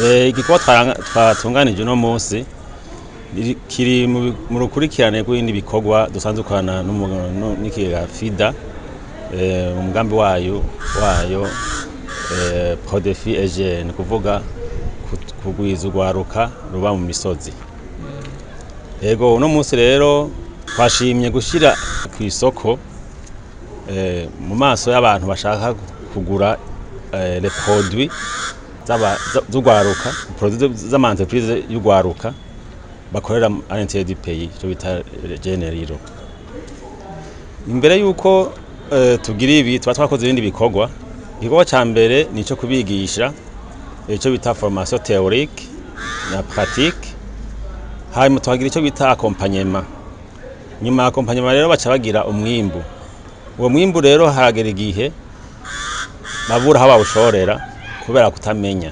Igikorwa twatunganije uno munsi kiri mu rukurikirane rw'ibindi bikorwa dusanzwe dukorana n'ikigega FIDA, umugambi wayo Prodefi EGN, ni kuvuga kugwiza urwaruka ruba mu misozi. Ego uno munsi rero twashimye gushira ku isoko mu maso y'abantu bashaka kugura les produits z'urwaruka, produits z'amantreprise y'urwaruka bakorera à l'intérieur du pays, cyo bita generiro. Imbere yuko tugira ibi twakoze ibindi bikorwa. Igikorwa ca mbere nico kubigisha icyo bita formation théorique na pratique, hanyuma tuhagira icyo bita accompagnement. Nyuma accompagnement rero baca bagira umwimbu. Uwo mwimbu rero hagera igihe babura aho bawushorera kubera kutamenya.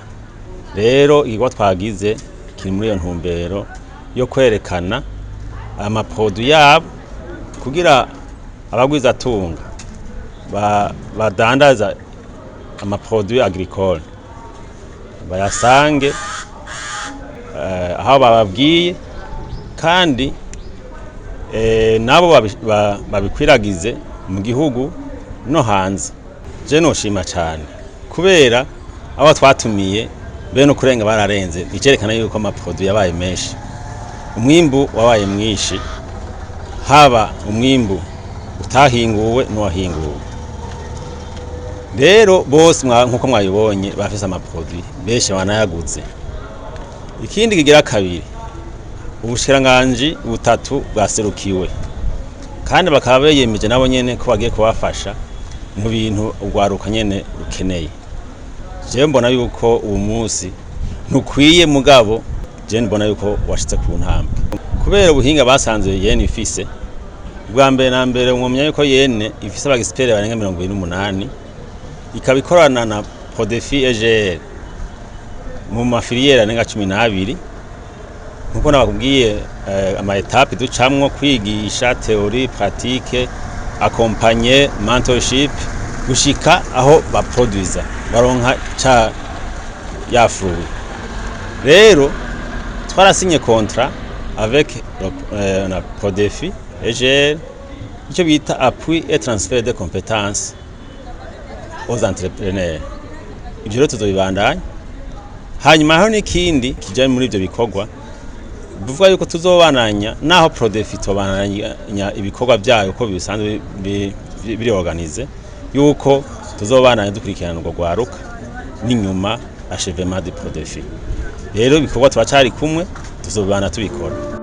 Rero igikorwa twagize kiri muri iyo ntumbero yo kwerekana amaproduit yabo kugira abagwiza tunga badandaza amaproduit agricole bayasange aho bababwiye, kandi nabo babikwiragize mu gihugu no hanze. Je noshima cyane kubera abo twatumiye bene kurenga bararenze, bicerekana yuko amaproduit yabaye menshi, umwimbu wabaye mwinshi, haba umwimbu utahinguwe n'uwahinguwe. Rero bose nkuko mwayibonye bafise amaproduit benshi banayaguze. Ikindi kigira kabiri, ubushikiranganji butatu bwaserukiwe, kandi bakaba beyemeje nabo nyene ko bagiye kubafasha mu bintu urwaruka nyene rukeneye. Je mbona yuko uwo munsi ntukwiye, mugabo je mbona yuko washitse ku ntambwe kubera ubuhinga basanze yene ifise. Bwa mbere na mbere umwumenya yuko yene ifise abagespert barenga 28, ikabikorana na Prodefi EGN mu mafiliere arenga 12. Nkuko nabakubwiye ama etape ducamwo kwigisha théorie, pratique, accompagner, mentorship, gushika aho baproduiza baronka ca ya fruit. Rero twarasinye contrat avec na Prodefi EGN, icyo bita appui et transfert de compétences aux entrepreneurs. Ibyo rero tuzobibandanya. Hanyuma aho n'ikindi kijanye muri ibyo bikorwa bivuga yuko tuzobananya naho Prodefi tobananya ibikorwa byayo ko bisanzwe biri organize, yuko tuzobananya dukurikirana urwo rwaruka n'inyuma achèvement de Prodefi. Rero ibikorwa twacari kumwe tuzobana tubikora.